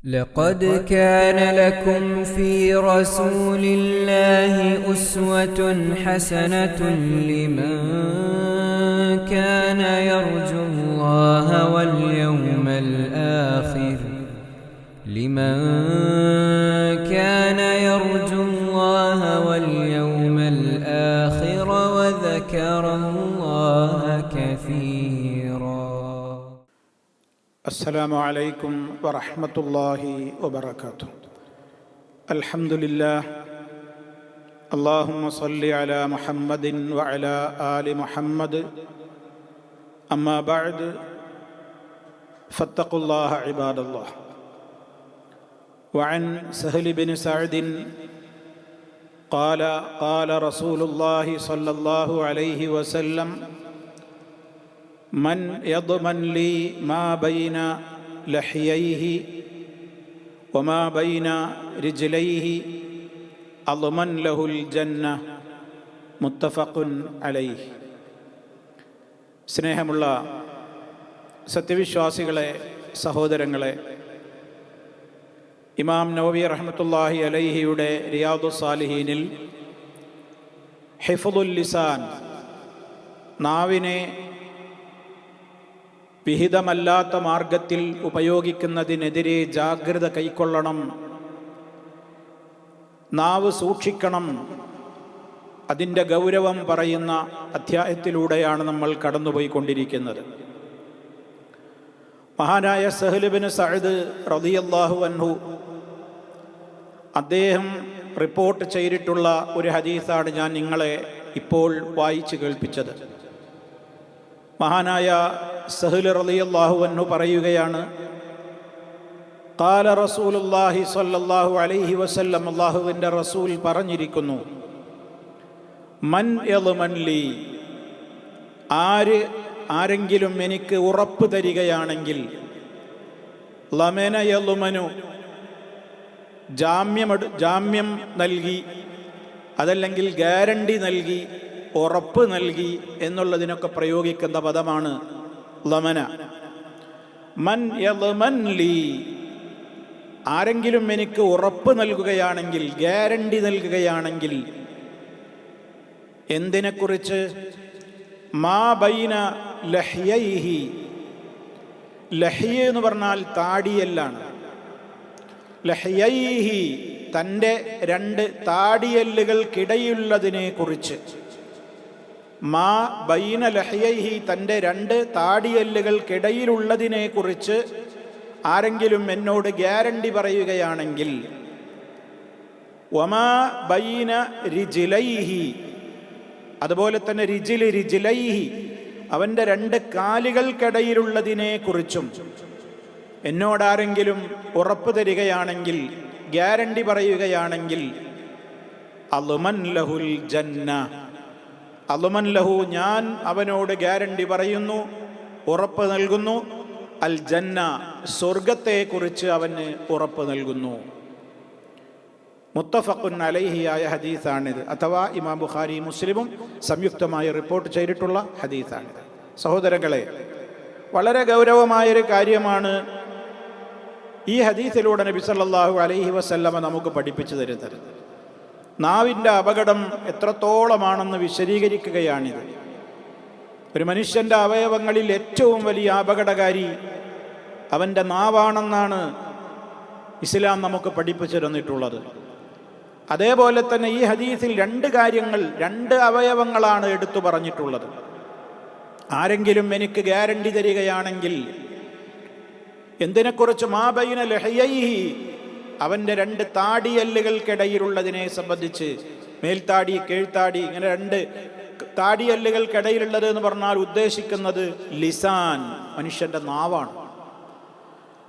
لقد كان لكم في رسول الله أسوة حسنة لمن كان يرجو الله واليوم الآخر وذكر الله كثيرا. السلام عليكم ورحمة الله وبركاته. الحمد لله. اللهم صل على محمد وعلى آل محمد. أما بعد فاتقوا الله عباد الله. وعن سهل بن سعد قال رسول الله صلى الله عليه وسلم: من يضمن لي ما بين لحييه وما بين رجليه أضمن له الجنة. മുത്തഫഖ് അലൈഹി. സ്നേഹമുള്ള സത്യവിശ്വാസികളെ, സഹോദരങ്ങളെ, ഇമാം നവവി റഹ്മത്തുള്ളാഹി അലൈഹിയുടെ റിയാദുസ് സാലിഹീനിൽ ഹിഫ്ളുൽ ലിസാൻ, നാവിനെ വിഹിതമല്ലാത്ത മാർഗത്തിൽ ഉപയോഗിക്കുന്നതിനെതിരെ ജാഗ്രത കൈക്കൊള്ളണം, നാവ് സൂക്ഷിക്കണം, അതിൻ്റെ ഗൗരവം പറയുന്ന അധ്യായത്തിലൂടെയാണ് നമ്മൾ കടന്നുപോയിക്കൊണ്ടിരിക്കുന്നത്. മഹാനായ സഹൽ ബിൻ സഅദ് റളിയല്ലാഹു അൻഹു അദ്ദേഹം റിപ്പോർട്ട് ചെയ്തിട്ടുള്ള ഒരു ഹദീസാണ് ഞാൻ നിങ്ങളെ ഇപ്പോൾ വായിച്ചു കേൾപ്പിച്ചത്. മഹാനായ സഹൽ റളിയല്ലാഹു അൻഹു പറയുകയാണ്: ഖാല റസൂലുള്ളാഹി സ്വല്ലല്ലാഹു അലൈഹി വസല്ലം, അല്ലാഹുവിൻ്റെ റസൂൽ പറഞ്ഞിരിക്കുന്നു: മൻ യദ്മൻ ലീ, ആരെങ്കിലും എനിക്ക് ഉറപ്പ് തരികയാണെങ്കിൽ, ലമന യദ്മനു, ജാമ്യം നൽകി, അതല്ലെങ്കിൽ ഗ്യാരണ്ടി നൽകി, ഉറപ്പ് നൽകി എന്നുള്ളതിനൊക്കെ പ്രയോഗിക്കുന്ന പദമാണ് ലമന. മൻ യദ്മൻ ലീ, ആരെങ്കിലും എനിക്ക് ഉറപ്പ് നൽകുകയാണെങ്കിൽ, ഗ്യാരണ്ടി നൽകുകയാണെങ്കിൽ, എന്തിനെക്കുറിച്ച്? മാ ബൈന ലഹ്യൈഹി, ലഹ്യ എന്ന് പറഞ്ഞാൽ താടിയെല്ലാണ്. ലഹ്യൈഹി, തൻ്റെ രണ്ട് താടിയെല്ലുകൾക്കിടയിലുള്ളതിനെ കുറിച്ച്. മാ ബൈന ലഹ്യൈഹി, തൻ്റെ രണ്ട് താടിയെല്ലുകൾക്കിടയിലുള്ളതിനെ കുറിച്ച് ആരെങ്കിലും എന്നോട് ഗ്യാരണ്ടി പറയുകയാണെങ്കിൽ, വമാ ബൈന റിജ്ലൈഹി, അതുപോലെ തന്നെ റിജ്ലൈഹി, അവൻ്റെ രണ്ട് കാലുകൾക്കിടയിലുള്ളതിനെ കുറിച്ചും എന്നോടാരെങ്കിലും ഉറപ്പ് തരികയാണെങ്കിൽ, ഗ്യാരണ്ടി പറയുകയാണെങ്കിൽ, അളുമൻ ലഹുൽ ജന്ന, അളുമൻ ലഹു, ഞാൻ അവനോട് ഗ്യാരണ്ടി പറയുന്നു, ഉറപ്പ് നൽകുന്നു, അൽ ജന്ന, സ്വർഗത്തെക്കുറിച്ച് അവന് ഉറപ്പ് നൽകുന്നു. മുത്തഫഖുൻ അലൈഹിയായ ഹദീസാണിത്, അഥവാ ഇമാം ബുഖാരി മുസ്ലിമും സംയുക്തമായി റിപ്പോർട്ട് ചെയ്തിട്ടുള്ള ഹദീസാണിത്. സഹോദരങ്ങളെ, വളരെ ഗൗരവമായൊരു കാര്യമാണ് ഈ ഹദീസിലൂടെ നബി സല്ലല്ലാഹു അലൈഹി വസല്ലമ നമുക്ക് പഠിപ്പിച്ചു തരുന്നത്. നാവിൻ്റെ അപകടം എത്രത്തോളമാണെന്ന് വിശദീകരിക്കുകയാണിത്. ഒരു മനുഷ്യൻ്റെ അവയവങ്ങളിൽ ഏറ്റവും വലിയ അപകടകാരി അവൻ്റെ നാവാണെന്നാണ് ഇസ്ലാം നമുക്ക് പഠിപ്പിച്ചു തന്നിട്ടുള്ളത്. അതേപോലെ തന്നെ ഈ ഹദീസിൽ രണ്ട് അവയവങ്ങളാണ് എടുത്തു പറഞ്ഞിട്ടുള്ളത്. ആരെങ്കിലും എനിക്ക് ഗ്യാരണ്ടി തരികയാണെങ്കിൽ, എന്തിനെക്കുറിച്ച്? മാ ബൈന ലഹ്യൈഹി, അവൻ്റെ രണ്ട് താടിയെല്ലുകൾക്കിടയിലുള്ളതിനെ സംബന്ധിച്ച്. മേൽത്താടി, കീഴ്ത്താടി, ഇങ്ങനെ രണ്ട് താടിയെല്ലുകൾക്കിടയിലുള്ളത് എന്ന് പറഞ്ഞാൽ ഉദ്ദേശിക്കുന്നത് ലിസാൻ, മനുഷ്യൻ്റെ നാവാണ്.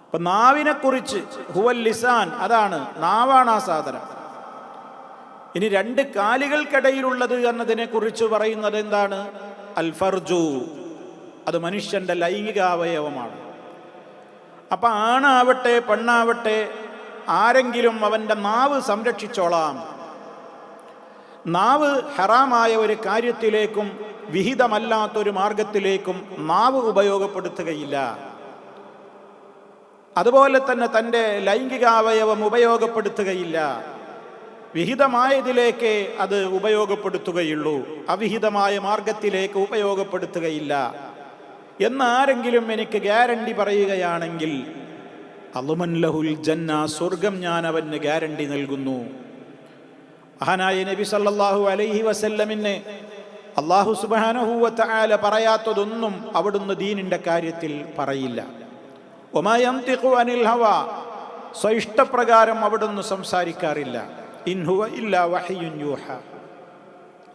അപ്പൊ നാവിനെക്കുറിച്ച്, ഹുവൽ ലിസാൻ, അതാണ്, നാവാണ് ആ സാധനം. ഇനി രണ്ട് കാലുകൾക്കിടയിലുള്ളത് എന്നതിനെ കുറിച്ച് പറയുന്നത് എന്താണ്? അൽ ഫർജു, അത് മനുഷ്യൻ്റെ ലൈംഗിക അവയവമാണ്. അപ്പം ആണാവട്ടെ പെണ്ണാവട്ടെ, ആരെങ്കിലും അവൻ്റെ നാവ് സംരക്ഷിച്ചോളാം. നാവ് ഹറാമായ ഒരു കാര്യത്തിലേക്കും വിഹിതമല്ലാത്തൊരു മാർഗത്തിലേക്കും നാവ് ഉപയോഗപ്പെടുത്തുകയില്ല. അതുപോലെ തന്നെ തൻ്റെ ലൈംഗികാവയവം ഉപയോഗപ്പെടുത്തുകയില്ല. വിഹിതമായതിലേക്ക് അത് ഉപയോഗപ്പെടുത്തുകയുള്ളൂ, അവിഹിതമായ മാർഗത്തിലേക്ക് ഉപയോഗപ്പെടുത്തുകയില്ല എന്നാരെങ്കിലും എനിക്ക് ഗ്യാരണ്ടി പറയുകയാണെങ്കിൽ അളുമൻ ലഹുൽ ജന്ന, സ്വർഗം ഞാൻ അവന് ഗ്യാരണ്ടി നൽകുന്നു. മഹാനായ നബി സല്ലല്ലാഹു അലൈഹി വസല്ലമിന് അല്ലാഹു സുബ്ഹാനഹു വ തആല പറയാത്തതൊന്നും അവിടുന്ന് ദീനിന്റെ കാര്യത്തിൽ പറയില്ല. വമാ യംതിഖു അനിൽ ഹവാ, സ്വയിഷ്ടപ്രകാരം അവിടുന്ന് സംസാരിക്കാറില്ല. ഇൻ ഹുവ ഇല്ലാ വഹയ്യുൻ യൂഹ,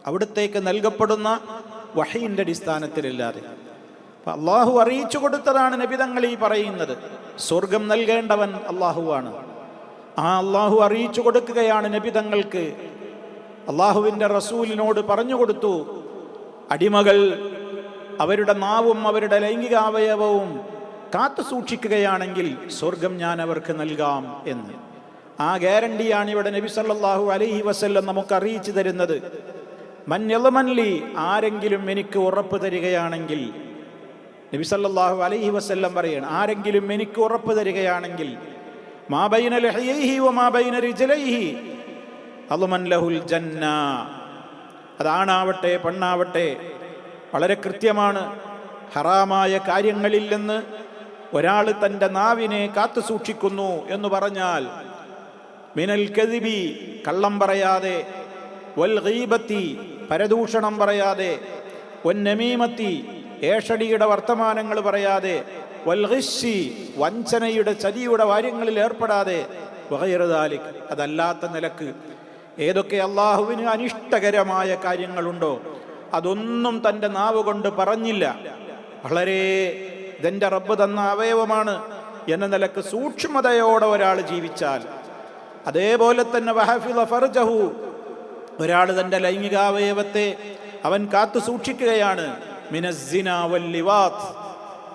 അവിടുത്തേക്ക് നൽകപ്പെടുന്ന വഹയിന്റെ അടിസ്ഥാനത്തിലല്ലാതെ. അള്ളാഹു അറിയിച്ചു കൊടുത്തതാണ് നബി തങ്ങൾ ഈ പറയുന്നത്. സ്വർഗം നൽകേണ്ടവൻ അള്ളാഹുവാണ്. ആ അള്ളാഹു അറിയിച്ചു കൊടുക്കുകയാണ് നബി തങ്ങൾക്ക്. അള്ളാഹുവിൻ്റെ റസൂലിനോട് പറഞ്ഞു കൊടുത്തു, അടിമകൾ അവരുടെ നാവും അവരുടെ ലൈംഗികാവയവവും കാത്തു സൂക്ഷിക്കുകയാണെങ്കിൽ സ്വർഗം ഞാൻ അവർക്ക് നൽകാം എന്ന്. ആ ഗ്യാരണ്ടിയാണ് ഇവിടെ നബി സല്ലല്ലാഹു അലൈഹി വസല്ലം നമുക്ക് അറിയിച്ചു തരുന്നത്. മൻ യളമൻലി, ആരെങ്കിലും എനിക്ക് ഉറപ്പ് തരികയാണെങ്കിൽ, നബി സല്ലല്ലാഹു അലൈഹി വസല്ലം പറയാണ്, ആരെങ്കിലും എനിക്ക് ഉറപ്പ് തരികയാണെങ്കിൽ മാ ബൈന ലഹ്യൈഹി വമാ ബൈന റിജ്ലൈഹി അളുമൻ ലഹുൽ ജന്ന, അതാണാവട്ടെ പെണ്ണാവട്ടെ വളരെ കൃത്യമാണ്. ഹറാമായ കാര്യങ്ങളിൽ നിന്ന് ഒരാൾ തൻ്റെ നാവിനെ കാത്തു സൂക്ഷിക്കുന്നു എന്ന് പറഞ്ഞാൽ, മിനൽ കദിബി, കള്ളം പറയാതെ, വൽ ഗീബത്തി, പരദൂഷണം പറയാതെ, വൻ നമീമത്തി, ഏഷണിയുടെ വർത്തമാനങ്ങൾ പറയാതെ, വൽ ഗിശ്ശി, വഞ്ചനയുടെ ചതിയുടെ കാര്യങ്ങളിൽ ഏർപ്പെടാതെ, വഗൈറ ദാലിക്, അതല്ലാത്ത നിലക്ക് ഏതൊക്കെ അള്ളാഹുവിന് അനിഷ്ടകരമായ കാര്യങ്ങളുണ്ടോ അതൊന്നും തൻ്റെ നാവ് കൊണ്ട് പറഞ്ഞില്ല. വളരെ ഇതെൻ്റെ റബ്ബ് തന്ന അവയവമാണ് എന്ന നിലക്ക് സൂക്ഷ്മതയോടെ ഒരാൾ ജീവിച്ചാൽ, അതേപോലെ തന്നെ വഹഫിള ഫർജഹു, ഒരാൾ തൻ്റെ ലൈംഗികാവയവത്തെ അവൻ കാത്തു സൂക്ഷിക്കുകയാണ്, മിനസ്സിന വൽ ലിവാത്ത്,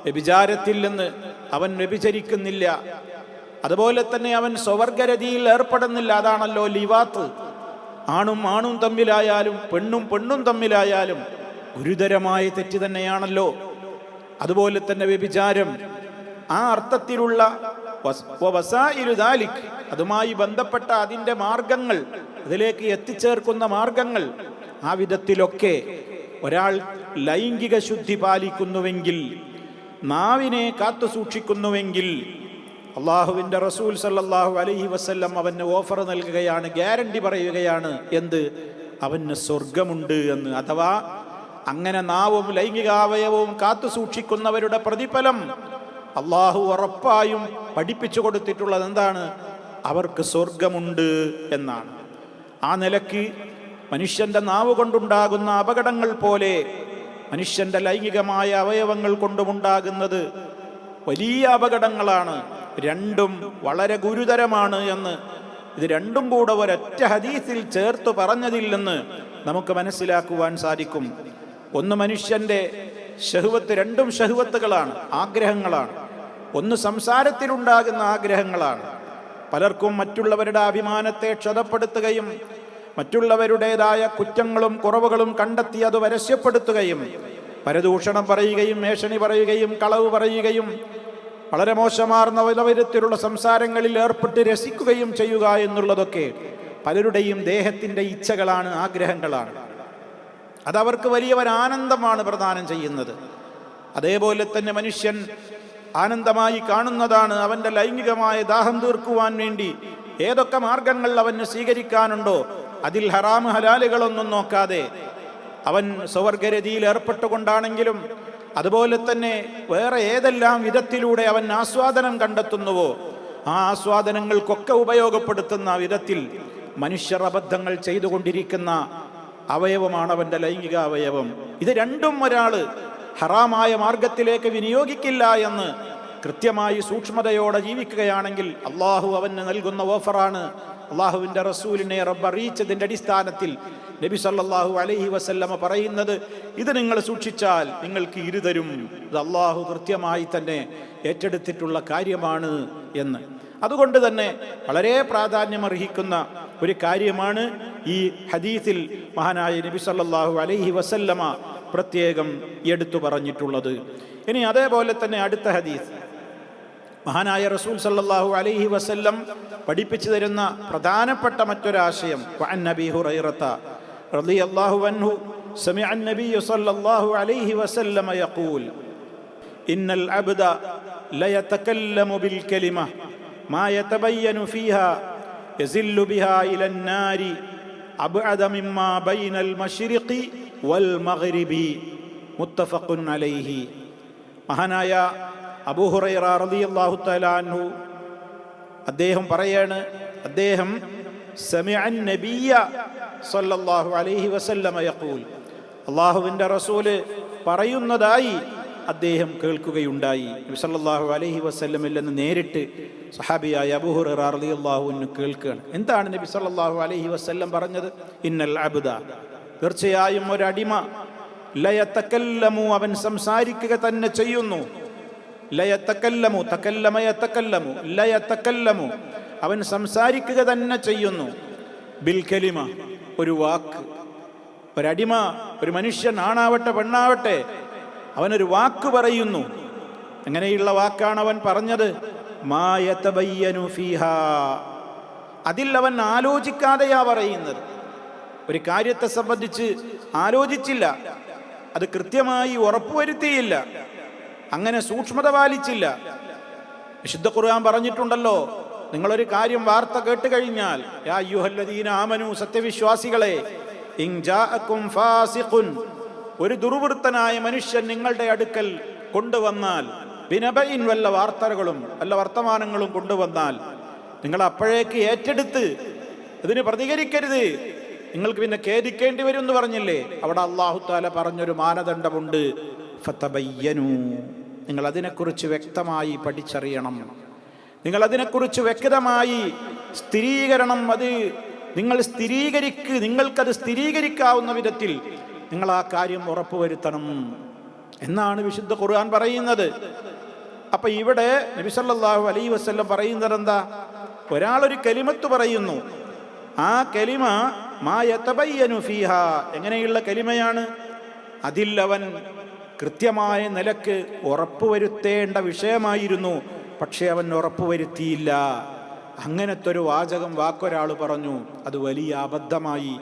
വ്യഭിചാരത്തിൽ നിന്ന് അവൻ വ്യഭിചരിക്കുന്നില്ല, അതുപോലെ തന്നെ അവൻ സ്വവർഗരതിയിൽ ഏർപ്പെടുന്നില്ല. അതാണല്ലോ ലിവാത്ത്. ആണും ആണും തമ്മിലായാലും പെണ്ണും പെണ്ണും തമ്മിലായാലും ഗുരുതരമായ തെറ്റ് തന്നെയാണല്ലോ. അതുപോലെ തന്നെ വ്യഭിചാരം, ആ അർത്ഥത്തിലുള്ള വസായിലു ദാലിക്, അതുമായി ബന്ധപ്പെട്ട അതിൻ്റെ മാർഗങ്ങൾ, അതിലേക്ക് എത്തിച്ചേർക്കുന്ന മാർഗങ്ങൾ, ആ വിധത്തിലൊക്കെ ഒരാൾ ലൈംഗിക ശുദ്ധി പാലിക്കുന്നുവെങ്കിൽ, നാവിനെ കാത്തു സൂക്ഷിക്കുന്നുവെങ്കിൽ, അള്ളാഹുവിൻ്റെ റസൂൽ സല്ലല്ലാഹു അലൈഹി വസല്ലം അവന് ഓഫർ നൽകുകയാണ്, ഗ്യാരണ്ടി പറയുകയാണ്. എന്ത്? അവന് സ്വർഗമുണ്ട് എന്ന്. അഥവാ അങ്ങനെ നാവും ലൈംഗികാവയവവും കാത്തു സൂക്ഷിക്കുന്നവരുടെ പ്രതിഫലം അള്ളാഹു ഉറപ്പായും പഠിപ്പിച്ചു കൊടുത്തിട്ടുള്ളത് എന്താണ്? അവർക്ക് സ്വർഗമുണ്ട് എന്നാണ്. ആ നിലയ്ക്ക് മനുഷ്യൻ്റെ നാവ് കൊണ്ടുണ്ടാകുന്ന അപകടങ്ങൾ പോലെ മനുഷ്യൻ്റെ ലൈംഗികമായ അവയവങ്ങൾ കൊണ്ടുമുണ്ടാകുന്നത് വലിയ അപകടങ്ങളാണ്. രണ്ടും വളരെ ഗുരുതരമാണ് എന്ന് ഇത് രണ്ടും കൂടെ ഒരൊറ്റ ഹദീസിൽ ചേർത്ത് പറഞ്ഞതിൽ നിന്ന് നമുക്ക് മനസ്സിലാക്കുവാൻ സാധിക്കും. ഒന്ന് മനുഷ്യൻ്റെ ശഹ്വത്ത്, രണ്ടും ശഹ്വത്തുകളാണ്, ആഗ്രഹങ്ങളാണ്. ഒന്ന് സംസാരത്തിലുണ്ടാകുന്ന ആഗ്രഹങ്ങളാണ്. പലർക്കും മറ്റുള്ളവരുടെ അഭിമാനത്തെ ക്ഷതപ്പെടുത്തുകയും മറ്റുള്ളവരുടേതായ കുറ്റങ്ങളും കുറവുകളും കണ്ടെത്തി അത് പരസ്യപ്പെടുത്തുകയും പരദൂഷണം പറയുകയും ഏഷണി പറയുകയും കളവ് പറയുകയും വളരെ മോശമാർന്ന വിധത്തിലുള്ള സംസാരങ്ങളിൽ ഏർപ്പെട്ട് രസിക്കുകയും ചെയ്യുക എന്നുള്ളതൊക്കെ പലരുടെയും ദേഹത്തിൻ്റെ ഇച്ഛകളാണ്, ആഗ്രഹങ്ങളാണ്. അതവർക്ക് വലിയ ആനന്ദമാണ് പ്രദാനം ചെയ്യുന്നത്. അതേപോലെ തന്നെ മനുഷ്യൻ ആനന്ദമായി കാണുന്നതാണ് അവൻ്റെ ലൈംഗികമായ ദാഹം തീർക്കുവാൻ വേണ്ടി ഏതൊക്കെ മാർഗങ്ങൾ അവന് സ്വീകരിക്കാനുണ്ടോ അതിൽ ഹറാമ് ഹലാലുകളൊന്നും നോക്കാതെ അവൻ സ്വവർഗരതിയിൽ ഏർപ്പെട്ടുകൊണ്ടാണെങ്കിലും അതുപോലെ തന്നെ വേറെ ഏതെല്ലാം വിധത്തിലൂടെ അവൻ ആസ്വാദനം കണ്ടെത്തുന്നുവോ ആ ആസ്വാദനങ്ങൾക്കൊക്കെ ഉപയോഗപ്പെടുത്തുന്ന വിധത്തിൽ മനുഷ്യർ അബദ്ധങ്ങൾ ചെയ്തുകൊണ്ടിരിക്കുന്ന അവയവമാണ് അവൻ്റെ ലൈംഗിക അവയവം. ഇത് രണ്ടും ഒരാൾ ഹറാമായ മാർഗത്തിലേക്ക് വിനിയോഗിക്കില്ല എന്ന് കൃത്യമായി സൂക്ഷ്മതയോടെ ജീവിക്കുകയാണെങ്കിൽ അള്ളാഹു അവന് നൽകുന്ന ഓഫറാണ്. അള്ളാഹുവിൻ്റെ റസൂലിനെ റബ്ബ് അറിയിച്ചതിൻ്റെ അടിസ്ഥാനത്തിൽ നബി സല്ലല്ലാഹു അലൈഹി വസല്ലമ പറയുന്നത്, ഇത് നിങ്ങൾ സൂക്ഷിച്ചാൽ നിങ്ങൾക്ക് ഇരുതരും. ഇത് അള്ളാഹു കൃത്യമായി തന്നെ ഏറ്റെടുത്തിട്ടുള്ള കാര്യമാണ് എന്ന്. അതുകൊണ്ട് തന്നെ വളരെ പ്രാധാന്യമർഹിക്കുന്ന ഒരു കാര്യമാണ് ഈ ഹദീസിൽ മഹാനായ നബി സല്ലല്ലാഹു അലൈഹി വസല്ലമ പ്രത്യേകം എടുത്തു പറഞ്ഞിട്ടുള്ളത്. ഇനി അതേപോലെ തന്നെ അടുത്ത ഹദീസ്, മഹാനായ റസൂൽ സല്ലല്ലാഹു അലൈഹി വസല്ലം പഠിപ്പിച്ചു തരുന്ന പ്രധാനപ്പെട്ട മറ്റൊരാശയം വഅൻ നബി ഹുറൈറത റളിയല്ലാഹു അൻഹു സമിഅ അൻ-നബി സല്ലല്ലാഹു അലൈഹി വസല്ലം യഖൂൽ ഇന്നൽ അബ്ദ ലയതകല്ലമു ബിൽ കലിമ മാ യതബയ്യനു ഫീഹാ യസില്ലു ബിഹാ ഇലൻ നാരി അബ്അദ മിമ്മാ ബൈനൽ മശ്രിഖി വൽ മഗ്രിബി മുത്തഫഖുൻ അലൈഹി. മഹാനായ അബൂ ഹുറൈറ റളിയല്ലാഹു തആല അൻഹു അദ്ദേഹം പറയാണ്, അദ്ദേഹം സമിഅൻ നബിയ്യ സല്ലല്ലാഹു അലൈഹി വസല്ലമ യഖൂൽ, അല്ലാഹുവിൻ്റെ റസൂല് പറയുന്നതായി അദ്ദേഹം കേൾക്കുകയുണ്ടായി. നബി സല്ലല്ലാഹു അലൈഹി വസല്ലമിൽ നിന്ന് നേരിട്ട് സഹാബിയായ അബൂ ഹുറൈറ റളിയല്ലാഹു അൻഹു കേൾക്കുകയാണ്. എന്താണ് നബി സല്ലല്ലാഹു അലൈഹി വസല്ലം പറഞ്ഞത്? ഇന്നൽ അബ്ദ, തീർച്ചയായും ഒരടിമ, ലയതകല്ലമു, അവൻ സംസാരിക്കുക തന്നെ ചെയ്യുന്നു. ലയതകല്ലമു, തകല്ലമ യതകല്ലമു, ലയതകല്ലമു, അവൻ സംസാരിക്കുക തന്നെ ചെയ്യുന്നു. ബിൽ കലിമ, ഒരു വാക്ക്. ഒരടിമ, ഒരു മനുഷ്യൻ, ആണാവട്ടെ പെണ്ണാവട്ടെ, അവനൊരു വാക്ക് പറയുന്നു. എങ്ങനെയുള്ള വാക്കാണ് അവൻ പറഞ്ഞത്? മാ യതബയ്യനു ഫീഹാ, അതിൽ അവൻ ആലോചിക്കാതെയാ പറയുന്നത്. ഒരു കാര്യത്തെ സംബന്ധിച്ച് ആലോചിച്ചില്ല, അത് കൃത്യമായി ഉറപ്പുവരുത്തിയില്ല, അങ്ങനെ സൂക്ഷ്മത പാലിച്ചില്ല. വിശുദ്ധ ഖുർആൻ പറഞ്ഞിട്ടുണ്ടല്ലോ, നിങ്ങളൊരു കാര്യം വാർത്ത കേട്ട് കഴിഞ്ഞാൽ, യാ അയ്യുഹല്ലദീന ആമനു, സത്യവിശ്വാസികളെ, ഇൻ ജാഅകും ഫാസിഖുൻ, ഒരു ദുർവൃത്തനായ മനുഷ്യൻ നിങ്ങളുടെ അടുക്കൽ കൊണ്ടുവന്നാൽ, ബിനബഇൻ, വല്ല വാർത്തകളും വല്ല വർത്തമാനങ്ങളും കൊണ്ടുവന്നാൽ, നിങ്ങൾ അപ്പോഴേക്ക് ഏറ്റെടുത്ത് അതിന് പ്രതികരിക്കരുത്, നിങ്ങൾക്ക് പിന്നെ ഖേദിക്കേണ്ടി വരും എന്ന് പറഞ്ഞില്ലേ? അവിടെ അല്ലാഹു തആല പറഞ്ഞൊരു മാനദണ്ഡമുണ്ട്, ഫതബയ്യനു, നിങ്ങൾ അതിനെക്കുറിച്ച് വ്യക്തമായി പഠിച്ചറിയണം, നിങ്ങൾ അതിനെക്കുറിച്ച് വ്യക്തമായി സ്ഥിരീകരണം, അത് നിങ്ങൾ നിങ്ങൾക്കത് സ്ഥിരീകരിക്കാവുന്ന വിധത്തിൽ നിങ്ങൾ ആ കാര്യം ഉറപ്പുവരുത്തണം എന്നാണ് വിശുദ്ധ ഖുർആൻ പറയുന്നത്. അപ്പൊ ഇവിടെ നബി സല്ലല്ലാഹു അലൈഹി വസല്ലം പറയുന്നത് എന്താ? ഒരാളൊരു കലിമത്ത് പറയുന്നു, ആ കലിമ മാ യതബയ്യനു ഫീഹാ, എങ്ങനെയുള്ള കലിമയാണ്? അതിൽ അവൻ കൃത്യമായ നിലക്ക് ഉറപ്പുവരുത്തേണ്ട വിഷയമായിരുന്നു, പക്ഷെ അവൻ ഉറപ്പുവരുത്തിയില്ല. അങ്ങനത്തെ ഒരു വാക്കൊരാൾ പറഞ്ഞു, അത് വലിയ അബദ്ധമായി,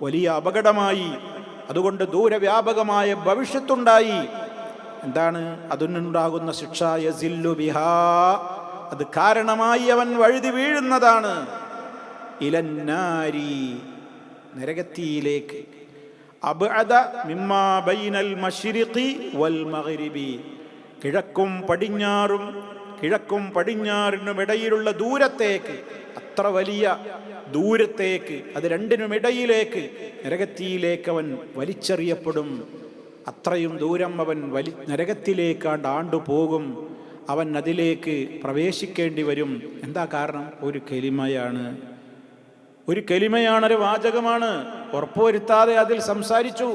വലിയ അപകടമായി, അതുകൊണ്ട് ദൂരവ്യാപകമായ ഭവിഷ്യത്തുണ്ടായി. എന്താണ് അതിനുണ്ടാകുന്ന ശിക്ഷ? യസില്ലു ബിഹാ, അത് കാരണമായി അവൻ വഴുതി വീഴുന്നതാണ്. ഇലന്നാരി, നരകത്തിയിലേക്ക്. അബ്അദ മിമ്മാ ബൈനൽ മശ്രിഖി വൽ മഗ്രിബി, കിഴക്കും പടിഞ്ഞാറിനും ഇടയിലുള്ള ദൂരത്തേക്ക്, അത്ര വലിയ ദൂരത്തേക്ക്, അത് രണ്ടിനുമിടയിലേക്ക്, നരകത്തിയിലേക്ക് അവൻ വലിച്ചെറിയപ്പെടും. അത്രയും ദൂരം അവൻ നരകത്തിലേക്കാണ്ട് ആണ്ടുപോകും, അവൻ അതിലേക്ക് പ്രവേശിക്കേണ്ടി വരും. എന്താ കാരണം? ഒരു കലിമയാണ്, ഒരു വാചകമാണ്. ഉറപ്പുവരുത്താതെ അതിൽ സംസാരിച്ചു,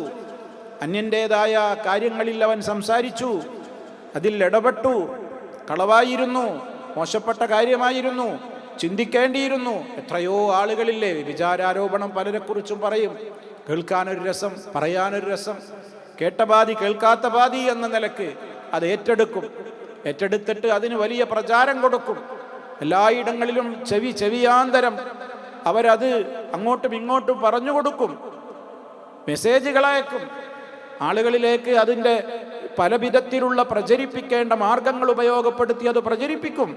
അന്യൻ്റേതായ കാര്യങ്ങളിൽ അവൻ സംസാരിച്ചു, അതിൽ ഇടപെട്ടു, കളവായിരുന്നു, മോശപ്പെട്ട കാര്യമായിരുന്നു, ചിന്തിക്കേണ്ടിയിരുന്നു. എത്രയോ ആളുകളില്ലേ വിചാരാരോപണം പലരെക്കുറിച്ചും പറയും, കേൾക്കാനൊരു രസം, പറയാനൊരു രസം, കേട്ട പാതി കേൾക്കാത്ത പാതി എന്ന നിലക്ക് അത് ഏറ്റെടുത്തിട്ട് അതിന് വലിയ പ്രചാരം കൊടുക്കും. എല്ലായിടങ്ങളിലും ചെവിയാന്തരം അവരത് അങ്ങോട്ടും ഇങ്ങോട്ടും പറഞ്ഞു കൊടുക്കും, മെസ്സേജുകളയക്കും ആളുകളിലേക്ക്. അതിൻ്റെ പല വിധത്തിലുള്ള പ്രചരിപ്പിക്കേണ്ട മാർഗങ്ങൾ ഉപയോഗപ്പെടുത്തി അത് പ്രചരിപ്പിക്കും.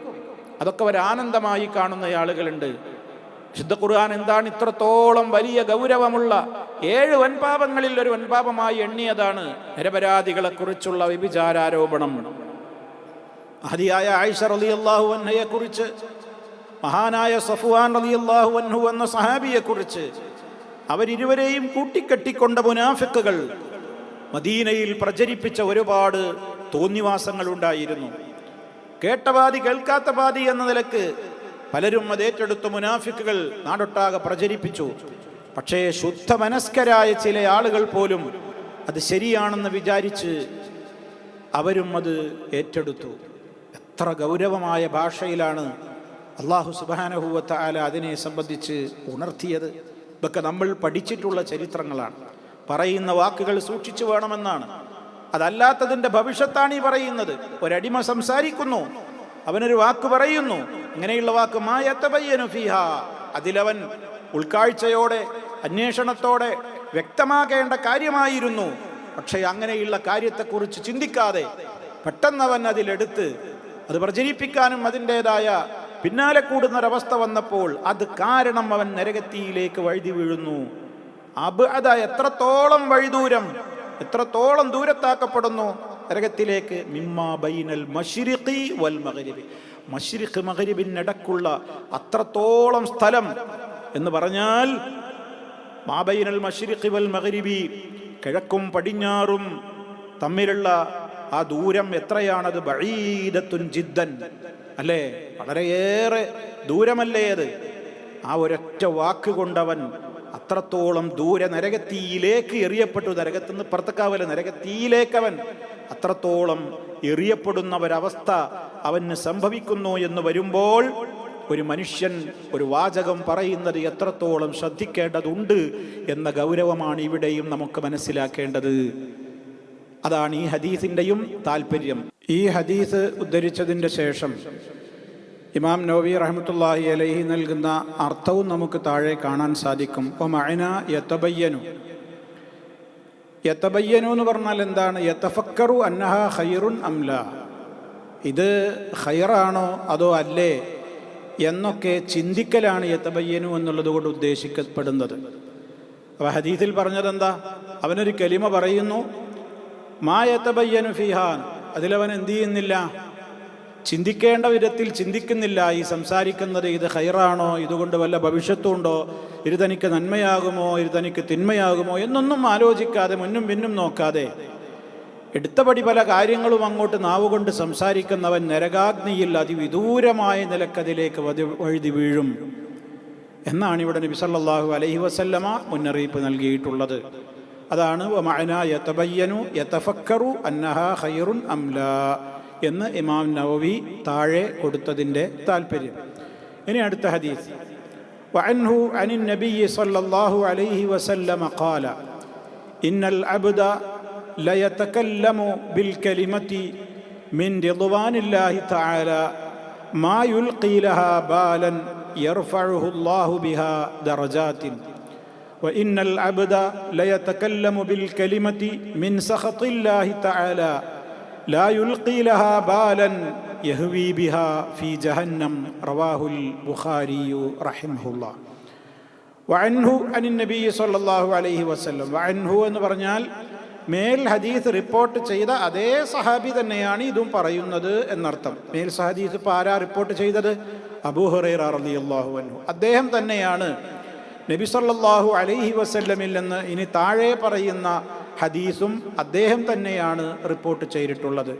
അതൊക്കെ ഒരു ആനന്ദമായി കാണുന്ന ആളുകളുണ്ട്. വിശുദ്ധ ഖുർആൻ എന്താണ് ഇത്രത്തോളം വലിയ ഗൗരവമുള്ള 7 വൻപാപങ്ങളിൽ ഒരു വൻപാപമായി എണ്ണിയതാണ് നിരപരാധികളെ കുറിച്ചുള്ള വ്യഭിചാരാരോപണം. മഹദിയായ ആയിഷ റളിയല്ലാഹു അൻഹയെ കുറിച്ച്, മഹാനായ സഫ്വാൻ റളിയല്ലാഹു അൻഹു എന്ന സഹാബിയെ കുറിച്ച്, അവരിരുവരെയും കൂട്ടിക്കെട്ടിക്കൊണ്ട മുനാഫിക്കുകൾ മദീനയിൽ പ്രചരിപ്പിച്ച ഒരുപാട് തോന്നിവാസങ്ങൾ ഉണ്ടായിരുന്നു. കേട്ടപാതി കേൾക്കാത്ത പാതി എന്ന നിലക്ക് പലരും അത് ഏറ്റെടുത്ത മുനാഫിക്കുകൾ നാടൊട്ടാകെ പ്രചരിപ്പിച്ചു. പക്ഷേ ശുദ്ധ മനസ്കരായ ചില ആളുകൾ പോലും അത് ശരിയാണെന്ന് വിചാരിച്ച് അവരും അത് ഏറ്റെടുത്തു. എത്ര ഗൗരവമായ ഭാഷയിലാണ് അല്ലാഹു സുബ്ഹാനഹു വ തആല അതിനെ സംബന്ധിച്ച് ഉണർത്തിയത്. ഇതൊക്കെ നമ്മൾ പഠിച്ചിട്ടുള്ള ചരിത്രങ്ങളാണ്. പറയുന്ന വാക്കുകൾ സൂക്ഷിച്ചു വേണമെന്നാണ്. അതല്ലാത്തതിൻ്റെ ഭവിഷ്യത്താണ് ഈ പറയുന്നത്. ഒരടിമ സംസാരിക്കുന്നു, അവനൊരു വാക്ക് പറയുന്നു. അങ്ങനെയുള്ള വാക്ക് മാ യതബയ്യനു ഫീഹാ, അതിലവൻ ഉൾക്കാഴ്ചയോടെ അന്വേഷണത്തോടെ വ്യക്തമാക്കേണ്ട കാര്യമായിരുന്നു. പക്ഷേ അങ്ങനെയുള്ള കാര്യത്തെക്കുറിച്ച് ചിന്തിക്കാതെ പെട്ടെന്നവൻ അതിലെടുത്ത് അത് പ്രചരിപ്പിക്കാനും അതിൻ്റെതായ പിന്നാലെ കൂടുന്നൊരവസ്ഥ വന്നപ്പോൾ അത് കാരണം അവൻ നരകത്തിയിലേക്ക് വഴുതി വീഴുന്നു. അബഅദ, എത്രത്തോളം വഴിദൂരം, എത്രത്തോളം ദൂരത്താക്കപ്പെടുന്നു നരകത്തിലേക്ക്. മിമ്മാ ബൈനൽ മശ്രിഖി വൽ മഗ്രിബി, മശ്രിഖ് മഗ്രിബിനിടക്കുള്ള അത്രത്തോളം സ്ഥലം എന്ന് പറഞ്ഞാൽ മാ ബൈനൽ മശ്രിഖി വൽ മഗ്രിബി, കിഴക്കും പടിഞ്ഞാറും തമ്മിലുള്ള ആ ദൂരം എത്രയാണത്? ബഈദത്തുൻ ജിദ്ദൻ, അല്ലേ? വളരെയേറെ ദൂരമല്ലേ അത്? ആ ഒരൊറ്റ വാക്ക് കൊണ്ടവൻ അത്രത്തോളം ദൂരെ നരകത്തീയിലേക്ക് എറിയപ്പെട്ടു. നരകത്തിന്ന് പുറത്തേക്കാവല്ല, നരകത്തീയിലേക്കവൻ അത്രത്തോളം എറിയപ്പെടുന്ന ഒരവസ്ഥ അവന് സംഭവിക്കുന്നു എന്ന് വരുമ്പോൾ ഒരു മനുഷ്യൻ ഒരു വാചകം പറയുന്നത് എത്രത്തോളം ശ്രദ്ധിക്കേണ്ടതുണ്ട് എന്ന ഗൗരവമാണ് ഇവിടെയും നമുക്ക് മനസ്സിലാക്കേണ്ടത്. അതാണ് ഈ ഹദീസിൻ്റെയും താല്പര്യം. ഈ ഹദീസ് ഉദ്ധരിച്ചതിൻ്റെ ശേഷം ഇമാം നവവി റഹ്മത്തുള്ളാഹി അലൈഹി നൽകുന്ന അർത്ഥവും നമുക്ക് താഴെ കാണാൻ സാധിക്കും. വമഅന യതബയ്യനു, യതബയ്യനു എന്ന് പറഞ്ഞാൽ എന്താണ്? യതഫക്കറു അന്നഹാ ഖൈറുൻ അം ലാ, ഇത് ഖൈറാണോ അതോ അല്ലേ എന്നൊക്കെ ചിന്തിക്കലാണ് യതബയ്യനു എന്നുള്ളത് കൊണ്ട് ഉദ്ദേശിക്കപ്പെടുന്നത്. അപ്പോൾ ഹദീസിൽ പറഞ്ഞതെന്താ? അവനൊരു കലിമ പറയുന്നു, മാ യതബയ്യനു ഫീഹാൻ, അതിലവൻ എന്ത് ചെയ്യുന്നില്ല? ചിന്തിക്കേണ്ട വിധത്തിൽ ചിന്തിക്കുന്നില്ല. ഈ സംസാരിക്കുന്നത് ഇത് ഖൈറാണോ, ഇതുകൊണ്ട് വല്ല ഭവിഷ്യത്തുണ്ടോ, ഇത് തനിക്ക് നന്മയാകുമോ, ഇത് തനിക്ക് തിന്മയാകുമോ എന്നൊന്നും ആലോചിക്കാതെ മുന്നും പിന്നും നോക്കാതെ എടുത്തപടി പല കാര്യങ്ങളും അങ്ങോട്ട് നാവുകൊണ്ട് സംസാരിക്കുന്നവൻ നരകാഗ്നിയിൽ അതിവിദൂരമായ നിലക്കതിലേക്ക് വഴുതി വീഴും എന്നാണ് ഇവിടെ നബി സല്ലല്ലാഹു അലൈഹി വസല്ലമ മുന്നറിയിപ്പ് നൽകിയിട്ടുള്ളത്. അതാണ് വമഅന യതബയ്യനു യതഫക്കറു അന്നഹാ ഖൈറുൻ അം ലാ എന്ന് ഇമാം നവവി താഴെ കൊടുത്തതിൻ്റെ താല്പര്യം. ഇനി അടുത്ത ഹദീസ്. വഅൻഹു അനിൻ നബിയ്യി സല്ലല്ലാഹു അലൈഹി വസല്ലമ ഖാല ഇന്നൽ അബ്ദ ലയതകല്ലമു ബിൽ കലിമതി മിൻ റിദ്വാനില്ലാഹി തആല മാ യുൽഖി ലഹാ ബാലൻ യർഫഉഹു അല്ലാഹു ബിഹാ ദറജാത്തിൻ വഇന്നൽ അബ്ദ ലയതകല്ലമു ബിൽ കലിമതി മിൻ സഖത്തില്ലാഹി തആല ലാ യുൽഖി ലഹാ ബാലൻ യഹ്വി ബിഹാ ഫീ ജഹന്നം. റവാഹുൽ ബുഖാരി റഹിമഹുല്ലാഹ്. വഅൻഹു അനിൻ നബി സല്ലല്ലാഹു അലൈഹി വസല്ലം. വഅൻഹു എന്ന് പറഞ്ഞാൽ മേൽ ഹദീസ് റിപ്പോർട്ട് ചെയ്ത അതേ സഹാബി തന്നെയാണ് ഇതും പറയുന്നത് എന്നർത്ഥം. മേൽ ഹദീസ് ഇപ്പോൾ ആരാ റിപ്പോർട്ട് ചെയ്തത്? അബൂ ഹുറൈറ റളിയല്ലാഹു അൻഹു. അദ്ദേഹം തന്നെയാണ് നബി സല്ലല്ലാഹു അലൈഹി വസല്ലമിൽ നിന്ന് ഇനി താഴെ പറയുന്ന ഹദീസും അദ്ദേഹം തന്നെയാണ് റിപ്പോർട്ട് ചെയ്തിട്ടുള്ളത്.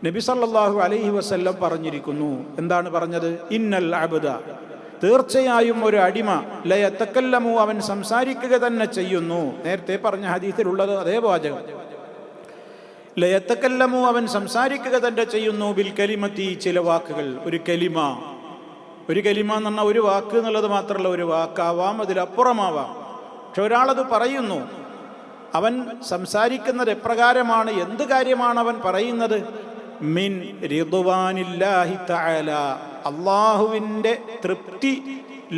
നബി സല്ലല്ലാഹു അലൈഹി വസല്ലം പറഞ്ഞിരിക്കുന്നു. എന്താണ് പറഞ്ഞത്? ഇന്നൽ അബ്ദ, തീർച്ചയായും ഒരു അടിമ, ലയതകല്ലമു, അവൻ സംസാരിക്കുക തന്നെ ചെയ്യുന്നു. നേരത്തെ പറഞ്ഞ ഹദീസിലുള്ളത് അതേ വാചകം. ലയതകല്ലമു, അവൻ സംസാരിക്കുക തന്നെ ചെയ്യുന്നു. ബിൽ കലിമത്തി, ചില വാക്കുകൾ. ഒരു കലിമ എന്ന് പറഞ്ഞാൽ ഒരു വാക്ക് എന്നുള്ളത് മാത്രമല്ല, ഒരു വാക്കാവാം, അതിലപ്പുറമാവാം. പക്ഷെ ഒരാളത് പറയുന്നു. അവൻ സംസാരിക്കുന്നത് എപ്രകാരമാണ്, എന്ത് കാര്യമാണ് അവൻ പറയുന്നത്? മിൻ റിദ്വാനില്ലാഹി തആല, അള്ളാഹുവിൻ്റെ തൃപ്തി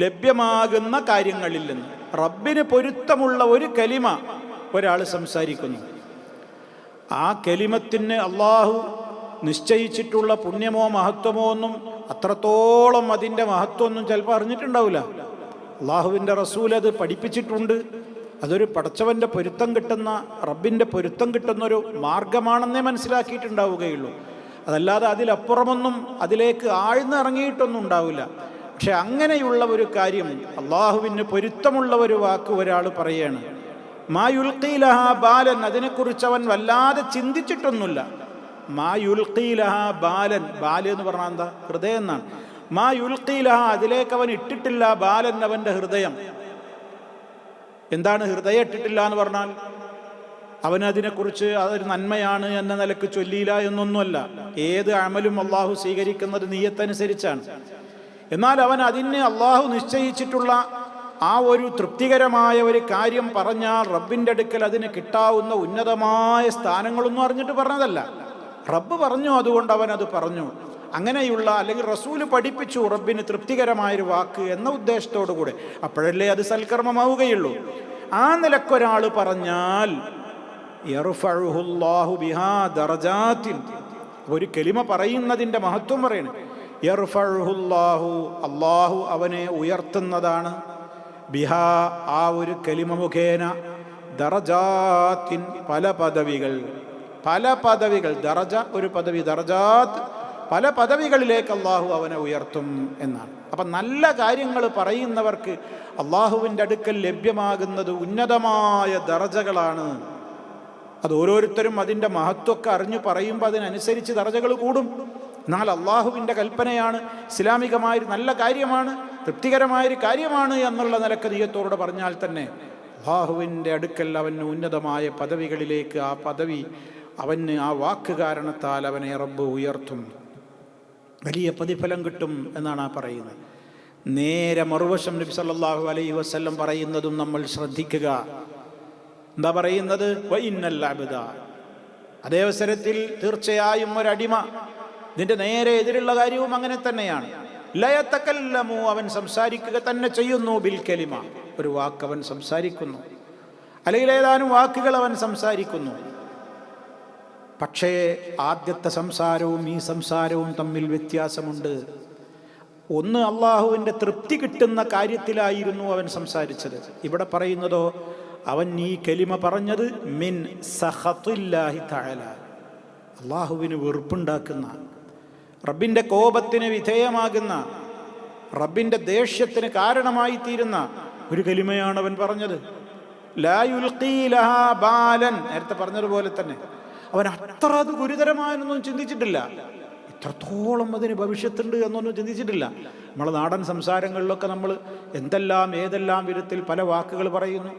ലഭ്യമാകുന്ന കാര്യങ്ങളിൽ നിന്ന്, റബ്ബിന് പൊരുത്തമുള്ള ഒരു കലിമ ഒരാൾ സംസാരിക്കുന്നു. ആ കലിമത്തിന് അള്ളാഹു നിശ്ചയിച്ചിട്ടുള്ള പുണ്യമോ മഹത്വമോ ഒന്നും അത്രത്തോളം അതിൻ്റെ മഹത്വമൊന്നും ചിലപ്പോൾ അറിഞ്ഞിട്ടുണ്ടാവില്ല. അള്ളാഹുവിൻ്റെ റസൂൽ അത് പഠിപ്പിച്ചിട്ടുണ്ട്. അതൊരു പടച്ചവൻ്റെ പൊരുത്തം കിട്ടുന്ന, റബ്ബിൻ്റെ പൊരുത്തം കിട്ടുന്നൊരു മാർഗമാണെന്നേ മനസ്സിലാക്കിയിട്ടുണ്ടാവുകയുള്ളൂ. അതല്ലാതെ അതിലപ്പുറമൊന്നും അതിലേക്ക് ആഴ്ന്നിറങ്ങിയിട്ടൊന്നും ഉണ്ടാവില്ല. പക്ഷെ അങ്ങനെയുള്ള ഒരു കാര്യം, അള്ളാഹുവിന് പൊരുത്തമുള്ള ഒരു വാക്ക് ഒരാൾ പറയുകയാണ്. മാ യുൽഖി ലഹാ ബാലൻ, അതിനെക്കുറിച്ച് അവൻ വല്ലാതെ ചിന്തിച്ചിട്ടൊന്നുമില്ല. മാ യുൽഖി ലഹാ ബാലൻ, ബാല് എന്ന് പറഞ്ഞാൽ എന്താ? ഹൃദയം എന്നാണ്. മാ യുൽഖി ലഹാ, അതിലേക്ക് അവൻ ഇട്ടിട്ടില്ല, ബാലൻ, അവൻ്റെ ഹൃദയം. എന്താണ് ഹൃദയം ഇട്ടിട്ടില്ല എന്ന് പറഞ്ഞാൽ? അവനതിനെക്കുറിച്ച് അതൊരു നന്മയാണ് എന്ന നിലക്ക് ചൊല്ലിയില്ല എന്നൊന്നുമല്ല. ഏത് അമലും അള്ളാഹു സ്വീകരിക്കുന്നത് നീയത്തനുസരിച്ചാണ്. എന്നാൽ അവൻ അതിന് അള്ളാഹു നിശ്ചയിച്ചിട്ടുള്ള ആ ഒരു തൃപ്തികരമായ ഒരു കാര്യം പറഞ്ഞാൽ റബ്ബിൻ്റെ അടുക്കൽ അതിന് കിട്ടാവുന്ന ഉന്നതമായ സ്ഥാനങ്ങളൊന്നും അറിഞ്ഞിട്ട് പറഞ്ഞതല്ല. റബ്ബ് പറഞ്ഞു, അതുകൊണ്ട് അവൻ അത് പറഞ്ഞു. അങ്ങനെയുള്ള, അല്ലെങ്കിൽ റസൂല് പഠിപ്പിച്ചു റബ്ബിന് തൃപ്തികരമായൊരു വാക്ക് എന്ന ഉദ്ദേശത്തോടു കൂടെ, അപ്പോഴല്ലേ അത് സൽക്കർമ്മമാവുകയുള്ളൂ. ആ നിലക്കൊരാൾ പറഞ്ഞാൽ യർഫഉഹുല്ലാഹു ബിഹാ ദറജാത്തിൻ, ഒരു കലിമ പറയുന്നതിൻ്റെ മഹത്വം പറയണം. യർഫഉഹുല്ലാഹു, അല്ലാഹു അവനെ ഉയർത്തുന്നതാണ്, ബിഹാ ആ ഒരു കലിമ മുഖേന, ദറജാത്തിൻ പല പദവികൾ, പല പദവികൾ, ദറജ ഒരു പദവി, ദറജാത്ത് പല പദവികളിലേക്ക് അള്ളാഹു അവനെ ഉയർത്തും എന്നാണ്. അപ്പം നല്ല കാര്യങ്ങൾ പറയുന്നവർക്ക് അള്ളാഹുവിൻ്റെ അടുക്കൽ ലഭ്യമാകുന്നത് ഉന്നതമായ ദറജകളാണ്. അത് ഓരോരുത്തരും അതിൻ്റെ മഹത്വമൊക്കെ അറിഞ്ഞു പറയുമ്പോൾ അതിനനുസരിച്ച് ദറജകൾ കൂടും. എന്നാൽ അള്ളാഹുവിൻ്റെ കൽപ്പനയാണ്, ഇസ്ലാമികമായ നല്ല കാര്യമാണ്, തൃപ്തികരമായൊരു കാര്യമാണ് എന്നുള്ള നിലക്ക് നീയത്തോടെ പറഞ്ഞാൽ തന്നെ അള്ളാഹുവിൻ്റെ അടുക്കൽ അവന് ഉന്നതമായ പദവികളിലേക്ക്, ആ പദവി അവന് ആ വാക്ക് കാരണത്താൽ അവനെ റബ്ബ് ഉയർത്തും, വലിയ പ്രതിഫലം കിട്ടും എന്നാണ് ആ പറയുന്നത്. നേരെ മറുവശം നബി സല്ലല്ലാഹു അലൈഹി വസല്ലം പറയുന്നതും നമ്മൾ ശ്രദ്ധിക്കുക. എന്താ പറയുന്നത്? വഇന്നൽ അബ്ദ, അതേ അവസരത്തിൽ തീർച്ചയായും ഒരടിമ, ഇതിൻ്റെ നേരെ എതിരുള്ള കാര്യവും അങ്ങനെ തന്നെയാണ്. ലയതകല്ലമു, അവൻ സംസാരിക്കുക തന്നെ ചെയ്യുന്നു, ബിൽ കലിമ, ഒരു വാക്ക് അവൻ സംസാരിക്കുന്നു, അല്ലെങ്കിൽ ഏതാനും വാക്കുകൾ അവൻ സംസാരിക്കുന്നു. പക്ഷേ ആദ്യത്തെ സംസാരവും ഈ സംസാരവും തമ്മിൽ വ്യത്യാസമുണ്ട്. ഒന്ന് അള്ളാഹുവിൻ്റെ തൃപ്തി കിട്ടുന്ന കാര്യത്തിലായിരുന്നു അവൻ സംസാരിച്ചത്. ഇവിടെ പറയുന്നതോ അവൻ ഈ കലിമ പറഞ്ഞത് മിൻ സഖത്തില്ലാഹി തആല, അള്ളാഹുവിന് വെറുപ്പുണ്ടാക്കുന്ന, റബ്ബിൻ്റെ കോപത്തിന് വിധേയമാകുന്ന, റബ്ബിൻ്റെ ദേഷ്യത്തിന് കാരണമായി തീരുന്ന ഒരു കലിമയാണ് അവൻ പറഞ്ഞത്. ലാ യുൽഖീ ലഹാ ബാലൻ, നേരത്തെ പറഞ്ഞതുപോലെ തന്നെ അവൻ അത്ര അത് ഗുരുതരമായെന്നൊന്നും ചിന്തിച്ചിട്ടില്ല, ഇത്രത്തോളം അതിന് ഭവിഷ്യത്തുണ്ട് എന്നൊന്നും ചിന്തിച്ചിട്ടില്ല. നമ്മളെ നാടൻ സംസാരങ്ങളിലൊക്കെ നമ്മൾ എന്തെല്ലാം ഏതെല്ലാം വിധത്തിൽ പല വാക്കുകൾ പറയുന്നു.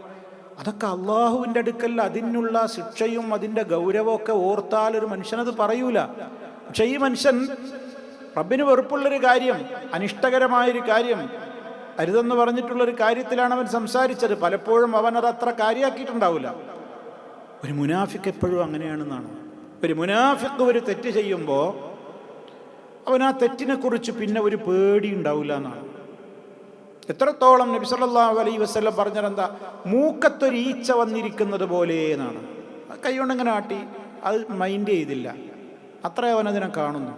അതൊക്കെ അള്ളാഹുവിൻ്റെ അടുക്കൽ അതിനുള്ള ശിക്ഷയും അതിൻ്റെ ഗൗരവമൊക്കെ ഓർത്താൽ ഒരു മനുഷ്യനത് പറയൂല. പക്ഷെ ഈ മനുഷ്യൻ റബ്ബിന് വെറുപ്പുള്ളൊരു കാര്യം, അനിഷ്ടകരമായൊരു കാര്യം, അരുതെന്ന് പറഞ്ഞിട്ടുള്ളൊരു കാര്യത്തിലാണ് അവൻ സംസാരിച്ചത്. പലപ്പോഴും അവനത് അത്ര കാര്യമാക്കിയിട്ടുണ്ടാവില്ല. ഒരു മുനാഫിക്ക് എപ്പോഴും അങ്ങനെയാണെന്നാണ്. ഒരു മുനാഫിക്ക് ഒരു തെറ്റ് ചെയ്യുമ്പോൾ അവൻ ആ തെറ്റിനെക്കുറിച്ച് പിന്നെ ഒരു പേടി ഉണ്ടാവില്ല എന്നാണ്. എത്രത്തോളം നബി സല്ലല്ലാഹു അലൈഹി വസല്ലം പറഞ്ഞതെന്താ? മൂക്കത്തൊരു ഈച്ച വന്നിരിക്കുന്നത് പോലെ എന്നാണ്. കൈകൊണ്ടിങ്ങനെ ആട്ടി, അത് മൈൻഡ് ചെയ്തില്ല, അത്ര അവനതിനെ കാണുന്നു.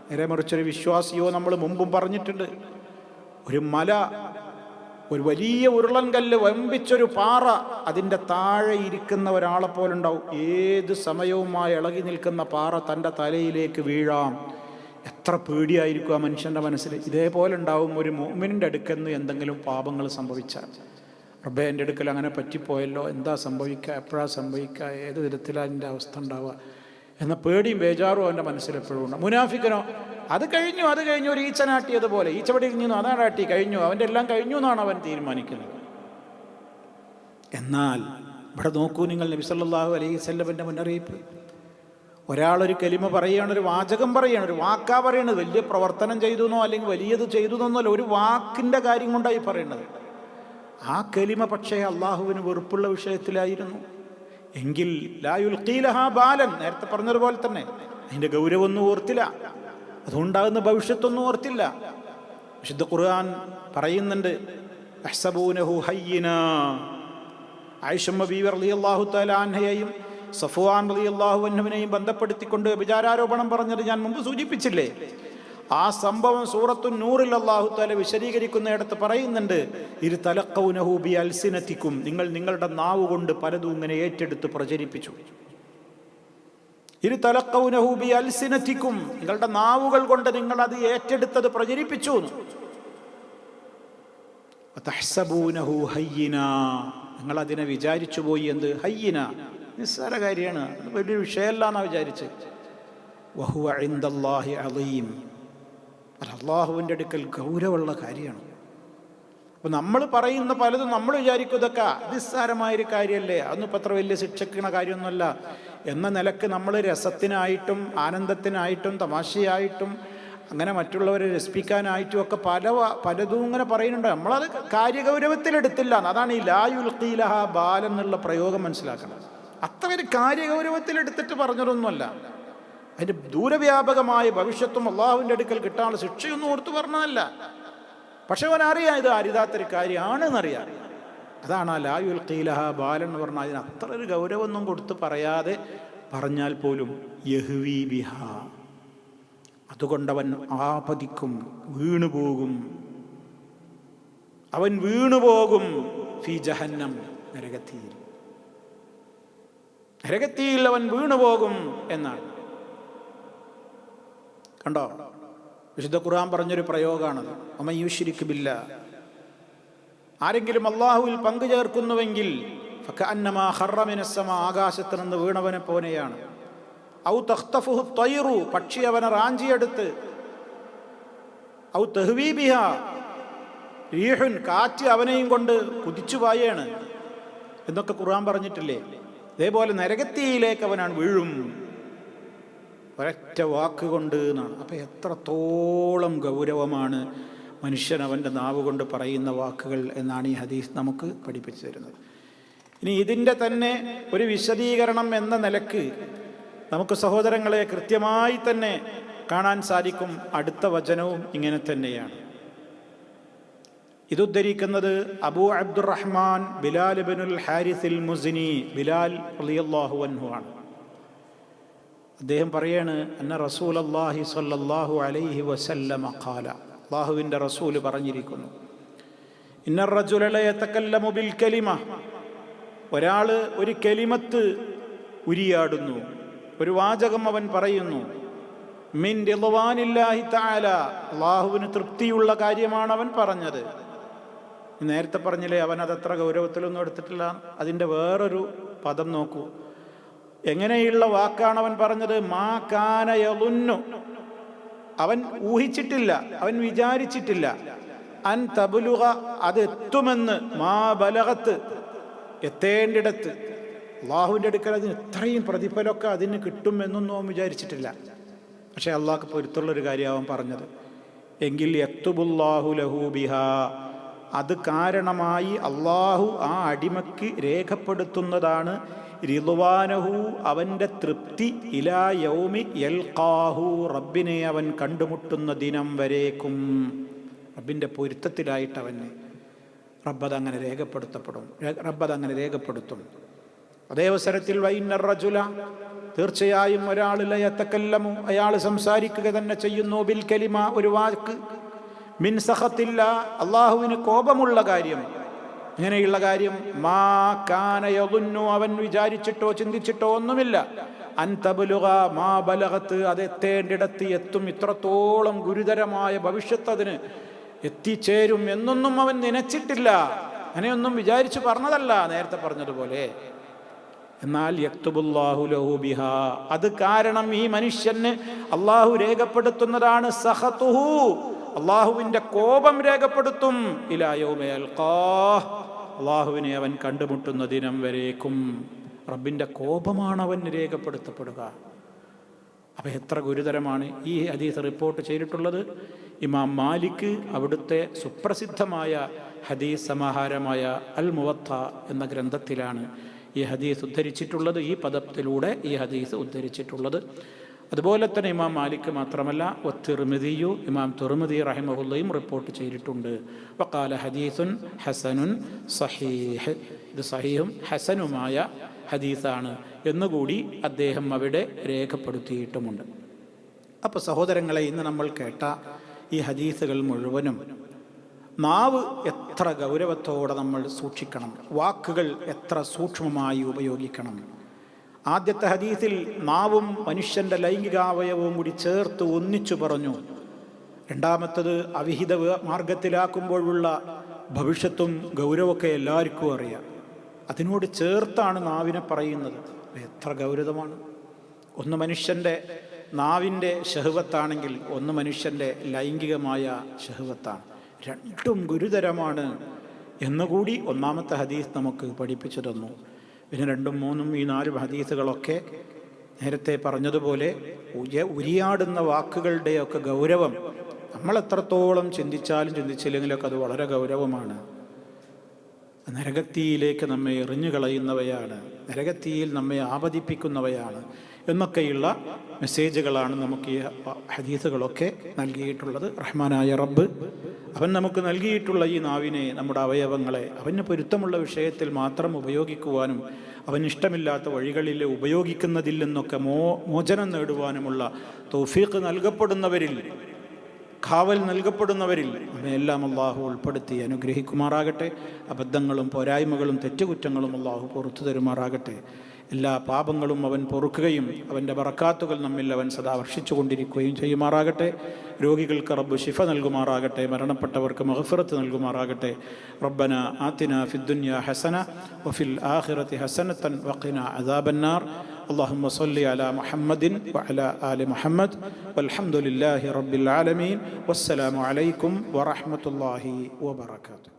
നേരെ മറിച്ചൊരു വിശ്വാസിയോ, നമ്മൾ മുമ്പും പറഞ്ഞിട്ടുണ്ട്, ഒരു മല, ഒരു വലിയ ഉരുളൻകല്ല്, വമ്പിച്ചൊരു പാറ, അതിൻ്റെ താഴെ ഇരിക്കുന്ന ഒരാളെ പോലെ ഉണ്ടാവും. ഏത് സമയവുമായി ഇളകി നിൽക്കുന്ന പാറ തൻ്റെ തലയിലേക്ക് വീഴാം. എത്ര പേടിയായിരിക്കും ആ മനുഷ്യൻ്റെ മനസ്സിൽ. ഇതേപോലെ ഉണ്ടാവും ഒരു മുഅ്മിനിൻ്റെ അടുക്കൽ എന്തെങ്കിലും പാപങ്ങൾ സംഭവിച്ചാൽ. റബ്ബേ, എൻ്റെ അടുക്കൽ അങ്ങനെ പറ്റിപ്പോയല്ലോ, എന്താ സംഭവിക്കുക, എപ്പോഴാണ് സംഭവിക്കുക, ഏത് വിധത്തിലാണ് അതിൻ്റെ അവസ്ഥ ഉണ്ടാവുക എന്ന പേടിയും ബേജാറും അവൻ്റെ മനസ്സിലെപ്പോഴും ഉണ്ട്. മുനാഫിക്കനോ, അത് കഴിഞ്ഞു ഒരു ഈച്ചനാട്ടിയതുപോലെ, ഈച്ച പിടിഞ്ഞു, അതാണാട്ടി, കഴിഞ്ഞു, അവൻ്റെ എല്ലാം കഴിഞ്ഞു എന്നാണ് അവൻ തീരുമാനിക്കുന്നത്. എന്നാൽ ഇവിടെ നോക്കൂ നിങ്ങൾ, നബി സല്ലല്ലാഹു അലൈഹി വസല്ലമിൻ്റെ മുന്നറിയിപ്പ്. ഒരാളൊരു കലിമ പറയുകയാണ്, ഒരു വാചകം പറയുകയാണ്, ഒരു വാക്കാ പറയണത്, വലിയ പ്രവർത്തനം ചെയ്തു എന്നോ അല്ലെങ്കിൽ വലിയത് ചെയ്തു എന്നൊന്നുമല്ല, ഒരു വാക്കിൻ്റെ കാര്യം കൊണ്ടായി പറയേണ്ടത്. ആ കലിമ പക്ഷേ അള്ളാഹുവിന് വെറുപ്പുള്ള വിഷയത്തിലായിരുന്നു എങ്കിൽ ലാ യുൽഖീ ലഹാ ബാലൻ, നേരത്തെ പറഞ്ഞതുപോലെ തന്നെ അതിൻ്റെ ഗൗരവമൊന്നും ഓർത്തില്ല, അതുകൊണ്ടാകുന്ന ഭവിഷ്യത്തൊന്നും ഓർത്തില്ല. വിശുദ്ധ ഖുർആൻ പറയുന്നുണ്ട്, യഹ്സബൂനഹു ഹയ്യിനാ. ആയിഷ ബീവി റളിയല്ലാഹു തആല അൻഹയെയും സഫ്വാൻ റളിയല്ലാഹു അൻഹുവിനെയും ബന്ധപ്പെടുത്തിക്കൊണ്ട് വിചാരാരോപണം പറഞ്ഞത് ഞാൻ മുമ്പ് സൂചിപ്പിച്ചില്ലേ? ആ സംഭവം സൂറത്തു നൂറിൽ അല്ലാഹു തആല വിശദീകരിക്കുന്നിടത്ത് പറയുന്നുണ്ട്, ഇര് തലഖൗനഹു ബി അൽസിനതികും, നിങ്ങൾ നിങ്ങളുടെ നാവ് കൊണ്ട് പലതും ഇങ്ങനെ ഏറ്റെടുത്ത് പ്രചരിപ്പിച്ചു. ഇര് തലഖൗനഹു ബി അൽസിനതികും, നിങ്ങളുടെ നാവുകൾ കൊണ്ട് നിങ്ങൾ അത് ഏറ്റെടുത്തത് പ്രചരിപ്പിച്ചു. വതഹ്സബൂനഹു ഹയ്യിനാ, നിങ്ങൾ അതിനെ വിചാരിച്ചു പോയി എന്ത് ഹയ്യിന, നിസ്സാര കാര്യമാണ്, വലിയൊരു വിഷയമല്ല എന്നാണ് വിചാരിച്ച്. വഹുവ ഇൻദല്ലാഹി അളീം, അത് അള്ളാഹുവിൻ്റെ അടുക്കൽ ഗൗരവമുള്ള കാര്യമാണ്. അപ്പോൾ നമ്മൾ പറയുന്ന പലതും നമ്മൾ വിചാരിക്കും ഇതൊക്കെ നിസ്സാരമായൊരു കാര്യമല്ലേ, അതൊന്നും ഇപ്പം അത്ര വലിയ ശിക്ഷിക്കുന്ന കാര്യമൊന്നുമല്ല എന്ന നിലക്ക് നമ്മൾ രസത്തിനായിട്ടും ആനന്ദത്തിനായിട്ടും തമാശയായിട്ടും അങ്ങനെ മറ്റുള്ളവരെ രസിപ്പിക്കാനായിട്ടും ഒക്കെ പലതും ഇങ്ങനെ പറയുന്നുണ്ട്. നമ്മളത് കാര്യഗൗരവത്തിലെടുത്തില്ല. അതാണ് ഈ ലാ യുൽഖീ ലഹാ ബാൽ എന്നുള്ള പ്രയോഗം മനസ്സിലാക്കണം. അത്ര ഒരു കാര്യഗൗരവത്തിലെടുത്തിട്ട് പറഞ്ഞതൊന്നുമല്ല. അതിൻ്റെ ദൂരവ്യാപകമായ ഭവിഷ്യത്തും അള്ളാഹുവിൻ്റെ അടുക്കൽ കിട്ടാനുള്ള ശിക്ഷയൊന്നും ഓർത്തു പറഞ്ഞതല്ല. പക്ഷെ അവനറിയാം ഇത് അരുതാത്തൊരു കാര്യമാണെന്നറിയാം. അതാണ് ആ ലാ യുൽഖീലഹ ബാലൻ എന്ന് പറഞ്ഞാൽ അതിന് അത്ര ഒരു ഗൗരവമൊന്നും കൊടുത്ത് പറയാതെ പറഞ്ഞാൽ പോലും യഹ്വി ബിഹ, അതുകൊണ്ടവൻ ആപതിക്കും, വീണുപോകും. അവൻ വീണുപോകും ഫീ ജഹന്നം, നരകത്തിയിൽ. നരകത്തിയിൽ അവൻ വീണുപോകും എന്നാണ്. കണ്ടോ, വിശുദ്ധ ഖുർആൻ പറഞ്ഞൊരു പ്രയോഗമാണത്. വമൻ യുശ്രിക് ബില്ലാഹ്, ആരെങ്കിലും അള്ളാഹുവിൽ പങ്കു ചേർക്കുന്നുവെങ്കിൽ ഫകഅന്നമാ ഖറ മിനസ് സമാ, ആകാശത്ത് നിന്ന് വീണവനെ പോലെയാണ്. ഔ തഖ്തഫുഹു ത്വയ്റു, പക്ഷി അവനെ റാഞ്ചിയെടുത്ത്. ഔ തഹ്വീ ബിഹാ റീഹുൻ, കാറ്റ് അവനെയും കൊണ്ട് കുതിച്ചു പായാണ് എന്നൊക്കെ ഖുർആൻ പറഞ്ഞിട്ടില്ലേ? അതേപോലെ നരകത്തിയിലേക്ക് അവനാണ് വീഴും, ഒരൊറ്റ വാക്കുകൊണ്ട് എന്നാണ്. അപ്പം എത്രത്തോളം ഗൗരവമാണ് മനുഷ്യൻ അവൻ്റെ നാവ് കൊണ്ട് പറയുന്ന വാക്കുകൾ എന്നാണ് ഈ ഹദീസ് നമുക്ക് പഠിപ്പിച്ചു തരുന്നത്. ഇനി ഇതിൻ്റെ തന്നെ ഒരു വിശദീകരണം എന്ന നിലക്ക് നമുക്ക് സഹോദരങ്ങളെ കൃത്യമായി തന്നെ കാണാൻ സാധിക്കും. അടുത്ത വചനവും ഇങ്ങനെ തന്നെയാണ്. ഇതുദ്ധരിക്കുന്നത് അബൂ അബ്ദുറഹ്മാൻ ബിലാൽ ഇബ്നുൽ ഹാരിസിൽ മുസ്നി, ബിലാൽ റളിയല്ലാഹു അൻഹു ആണ്. അദ്ദേഹം പറയാണ്, അന്ന റസൂലല്ലാഹി സ്വല്ലല്ലാഹു അലൈഹി വസല്ലമ ഖാല, അല്ലാഹുവിൻ്റെ റസൂൽ പറഞ്ഞിരിക്കുന്നു, ഇന്ന റജുല ലയതകല്ലമു ബിൽ കലിമ, ഒരാൾ ഒരു കലിമത്ത് ഉരിയാടുന്നു, ഒരു വാചകം അവൻ പറയുന്നു, മിൻ റിദ്വാനില്ലാഹി തആല, അല്ലാഹുവിന് തൃപ്തിയുള്ള കാര്യമാണ് അവൻ പറഞ്ഞത്. നേരത്തെ പറഞ്ഞില്ലേ അവൻ അതത്ര ഗൗരവത്തിലൊന്നും എടുത്തിട്ടില്ല. അതിൻ്റെ വേറൊരു പദം നോക്കൂ, എങ്ങനെയുള്ള വാക്കാണ് അവൻ പറഞ്ഞത്? മാ കാന യളുന്നു, അവൻ ഊഹിച്ചിട്ടില്ല, അവൻ വിചാരിച്ചിട്ടില്ല. അൻ തബ്ലുഗ, അത് എത്തുമെന്ന്. മാ ബലഗത്ത്, എത്തേണ്ടിടത്ത്. അള്ളാഹുവിൻ്റെ അടുക്കൽ അതിന് ഇത്രയും പ്രതിഫലമൊക്കെ അതിന് കിട്ടും എന്നൊന്നും അവൻ വിചാരിച്ചിട്ടില്ല. പക്ഷേ അള്ളാഹ്ക്ക് പൊരുത്തുള്ളൊരു കാര്യം അവൻ പറഞ്ഞത്. എങ്കിൽ യക്തുബുല്ലാഹു ലഹു ബിഹാ, അത് കാരണമായി അള്ളാഹു ആ അടിമയ്ക്ക് രേഖപ്പെടുത്തുന്നതാണ് റിദ്വാനഹു, അവൻ്റെ തൃപ്തി, ഇലാ യൗമി യൽഖാഹു, റബ്ബിനെ അവൻ കണ്ടുമുട്ടുന്ന ദിനം വരേക്കും. റബ്ബിൻ്റെ പൊരുത്തത്തിലായിട്ട് അവന് റബ്ബതങ്ങനെ രേഖപ്പെടുത്തും. അതേ അവസരത്തിൽ വൈന്ന റജുല, തീർച്ചയായും ഒരാൾ ലയതകല്ലമു, അയാൾ സംസാരിക്കുക തന്നെ ചെയ്യുന്നു, ബിൽ കലിമ, ഒരു വാക്ക്, മിൻ സഖത്തില്ല, അള്ളാഹുവിന് കോപമുള്ള കാര്യം. ഇങ്ങനെയുള്ള കാര്യം മാ കാന യളുന്നു, അവൻ വിചാരിച്ചിട്ടോ ചിന്തിച്ചിട്ടോ ഒന്നുമില്ല. അൻ തബ്ലുഗ മാ ബലഗത്ത്, അത് എത്തേണ്ടിടത്ത് എത്തും, ഇത്രത്തോളം ഗുരുതരമായ ഭവിഷ്യത്ത് അതിന് എത്തിച്ചേരും എന്നൊന്നും അവൻ നനച്ചിട്ടില്ല, അങ്ങനെയൊന്നും വിചാരിച്ചു പറഞ്ഞതല്ല, നേരത്തെ പറഞ്ഞതുപോലെ. എന്നാൽ യക്തുബുല്ലാഹു ലഹു ബിഹാ, അത് കാരണം ഈ മനുഷ്യന് അള്ളാഹു രേഖപ്പെടുത്തുന്നതാണ് സഖതുഹു, അള്ളാഹുവിൻ്റെ കോപം രേഖപ്പെടുത്തും, ഇലാ യൗമി യൽഖാഹ്, അള്ളാഹുവിനെ അവൻ കണ്ടുമുട്ടുന്ന ദിനം വരേക്കും. റബ്ബിൻ്റെ കോപമാണ് അവൻ രേഖപ്പെടുത്തപ്പെടുക. അപ്പം എത്ര ഗുരുതരമാണ്. ഈ ഹദീസ് റിപ്പോർട്ട് ചെയ്തിട്ടുള്ളത് ഇമാം മാലിക് അവിടുത്തെ സുപ്രസിദ്ധമായ ഹദീസ് സമാഹാരമായ അൽ മുവത്ത എന്ന ഗ്രന്ഥത്തിലാണ് ഈ ഹദീസ് ഉദ്ധരിച്ചിട്ടുള്ളത്. ഈ പദത്തിലൂടെ ഈ ഹദീസ് ഉദ്ധരിച്ചിട്ടുള്ളത്. അതുപോലെ തന്നെ ഇമാം മാലിക് മാത്രമല്ല, തിർമിദിയു, ഇമാം തിർമിദി റഹിമഹുല്ലയും റിപ്പോർട്ട് ചെയ്തിട്ടുണ്ട്. വഖാല ഹദീസുൻ ഹസനുൻ സഹീഹ്, ഇത് സഹീഹും ഹസനുമായ ഹദീസാണ് എന്നുകൂടി അദ്ദേഹം അവിടെ രേഖപ്പെടുത്തിയിട്ടുമുണ്ട്. അപ്പോൾ സഹോദരങ്ങളെ, ഇന്ന് നമ്മൾ കേട്ട ഈ ഹദീസുകൾ മുഴുവനും നാവ് എത്ര ഗൗരവത്തോടെ നമ്മൾ സൂക്ഷിക്കണം, വാക്കുകൾ എത്ര സൂക്ഷ്മമായി ഉപയോഗിക്കണം. ആദ്യത്തെ ഹദീസിൽ നാവും മനുഷ്യൻ്റെ ലൈംഗികാവയവവും കൂടി ചേർത്ത് ഒന്നിച്ചു പറഞ്ഞു. രണ്ടാമത്തത് അവിഹിത മാർഗത്തിലാക്കുമ്പോഴുള്ള ഭവിഷ്യത്തും ഗൗരവമൊക്കെ എല്ലാവർക്കും അറിയാം. അതിനോട് ചേർത്താണ് നാവിനെ പറയുന്നത്. എത്ര ഗൗരവമാണ്. ഒന്ന് മനുഷ്യൻ്റെ നാവിൻ്റെ ശഹവത്താണെങ്കിൽ ഒന്ന് മനുഷ്യൻ്റെ ലൈംഗികമായ ശഹവത്താണ്. രണ്ടും ഗുരുതരമാണ് എന്നുകൂടി ഒന്നാമത്തെ ഹദീസ് നമുക്ക് പഠിപ്പിച്ചു തന്നു. പിന്നെ 2, 3, ഈ 4 ഹദീസുകളൊക്കെ നേരത്തെ പറഞ്ഞതുപോലെ ഉരിയാടുന്ന വാക്കുകളുടെയൊക്കെ ഗൗരവം നമ്മൾ എത്രത്തോളം ചിന്തിച്ചാലും ചിന്തിച്ചില്ലെങ്കിലൊക്കെ അത് വളരെ ഗൗരവമാണ്. നരകത്തിയിലേക്ക് നമ്മെ എറിഞ്ഞു കളയുന്നവയാണ്, നരകത്തിയിൽ നമ്മെ ആപതിപ്പിക്കുന്നവയാണ് എന്നൊക്കെയുള്ള മെസ്സേജുകളാണ് നമുക്ക് ഈ ഹദീസുകളൊക്കെ നൽകിയിട്ടുള്ളത്. റഹ്മാനായ റബ്ബ് അവൻ നമുക്ക് നൽകിയിട്ടുള്ള ഈ നാവിനെ, നമ്മുടെ അവയവങ്ങളെ അവന് പൊരുത്തമുള്ള വിഷയത്തിൽ മാത്രം ഉപയോഗിക്കുവാനും അവന് ഇഷ്ടമില്ലാത്ത വഴികളിൽ ഉപയോഗിക്കുന്നതിൽ നിന്നൊക്കെ മോചനം നേടുവാനുമുള്ള തൗഫീഖ് നൽകപ്പെടുന്നവരിൽ, കാവൽ നൽകപ്പെടുന്നവരിൽ നമ്മെല്ലാം അള്ളാഹു ഉൾപ്പെടുത്തി അനുഗ്രഹിക്കുമാറാകട്ടെ. അബദ്ധങ്ങളും പോരായ്മകളും തെറ്റുകുറ്റങ്ങളും അള്ളാഹു പുറത്തു തരുമാറാകട്ടെ. എല്ലാ പാപങ്ങളും അവൻ പൊറുക്കുകയും അവൻ്റെ ബറക്കാത്തുകൾ നമ്മിൽ അവൻ സദാ വർഷിച്ചു കൊണ്ടിരിക്കുകയും ചെയ്യുമാറാകട്ടെ. രോഗികൾക്ക് റബ്ബ് ശിഫ നൽകുമാറാകട്ടെ. മരണപ്പെട്ടവർക്ക് മഗ്ഫിറത്ത് നൽകുമാറാകട്ടെ. റബ്ബന ആതിന ഫിദ്ദുനിയ ഹസന വഫിൽ ആഖിറതി ഹസനതൻ വഖിന അദാബന്നാർ. اللهم صل على محمد وعلى آل محمد والحمد لله رب العالمين والسلام عليكم ورحمة الله وبركاته.